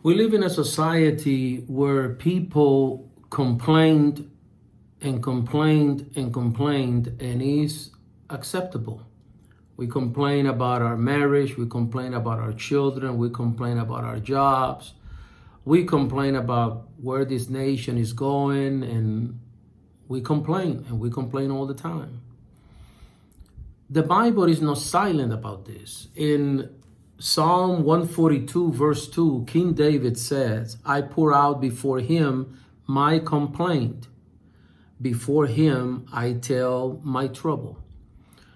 We live in a society where people complained and complained and complained, and it's acceptable. We complain about our marriage, we complain about our children, we complain about our jobs, we complain about where this nation is going, and we complain all the time. The Bible is not silent about this. In Psalm 142 verse 2, King David says, I pour out before him my complaint. Before him I tell my trouble.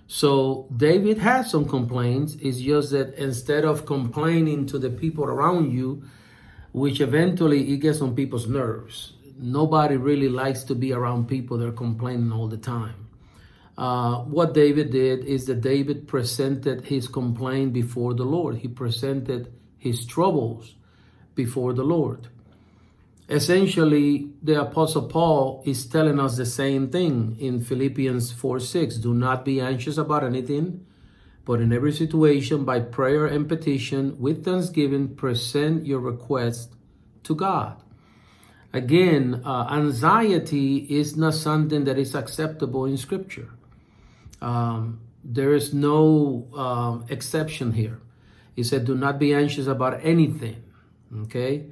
So David has some complaints. It's just that instead of complaining to the people around you, which eventually it gets on people's nerves. Nobody really likes to be around people that are complaining all the time. What David did is that David presented his complaint before the Lord. He presented his troubles before the Lord. Essentially, the Apostle Paul is telling us the same thing in Philippians 4:6. Do not be anxious about anything, but in every situation, by prayer and petition, with thanksgiving, present your request to God. Again, anxiety is not something that is acceptable in Scripture. There is no exception here. He said, do not be anxious about anything, okay?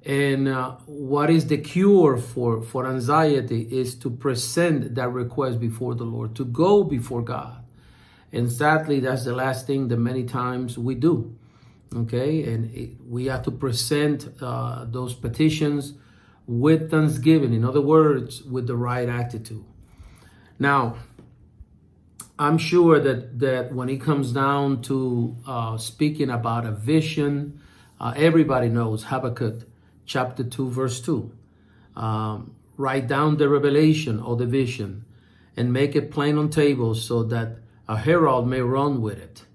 And what is the cure for anxiety is to present that request before the Lord, to go before God. And sadly, that's the last thing that many times we do, okay? And we have to present those petitions with thanksgiving. In other words, with the right attitude. Now, I'm sure that when it comes down to speaking about a vision, everybody knows Habakkuk chapter 2, verse 2. Write down the revelation or the vision and make it plain on tables so that a herald may run with it.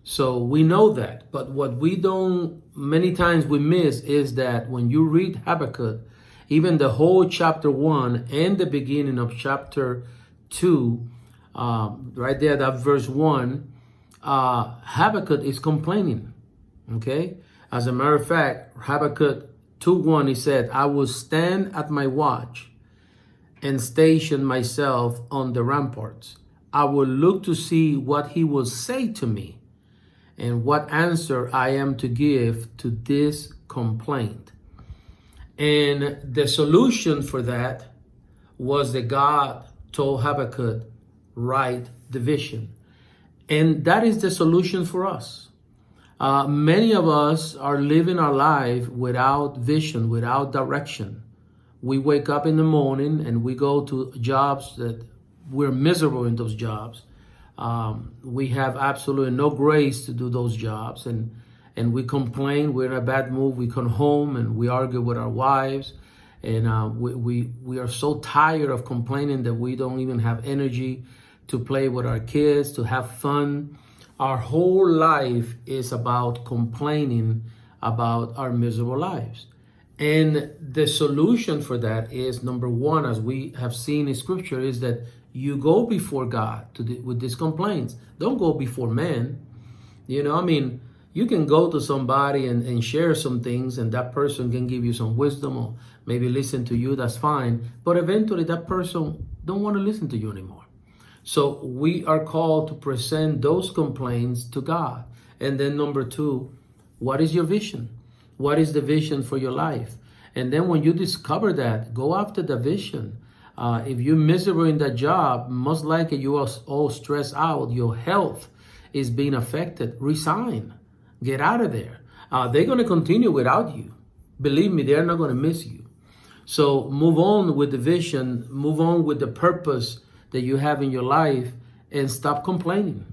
So we know that. But what many times we miss is that when you read Habakkuk, even the whole chapter 1 and the beginning of chapter 2, right there, that verse 1, Habakkuk is complaining, okay? As a matter of fact, Habakkuk 2:1, he said, I will stand at my watch and station myself on the ramparts. I will look to see what he will say to me and what answer I am to give to this complaint. And the solution for that was that God told Habakkuk, write the vision. And that is the solution for us. Many of us are living our life without vision, without direction. We wake up in the morning and we go to jobs that we're miserable in those jobs. We have absolutely no grace to do those jobs. And we complain, we're in a bad mood. We come home and we argue with our wives. And we are so tired of complaining that we don't even have energy to play with our kids, to have fun. Our whole life is about complaining about our miserable lives. And the solution for that is, number one, as we have seen in Scripture, is that you go before God with these complaints. Don't go before men. You can go to somebody and share some things, and that person can give you some wisdom or maybe listen to you. That's fine. But eventually that person don't want to listen to you anymore. So we are called to present those complaints to God. And then number two, what is your vision? What is the vision for your life? And then when you discover that, go after the vision. If you're miserable in that job, most likely you are all stressed out. Your health is being affected. Resign. Get out of there. They're going to continue without you. Believe me, they're not going to miss you. So move on with the vision. Move on with the purpose that you have in your life and stop complaining.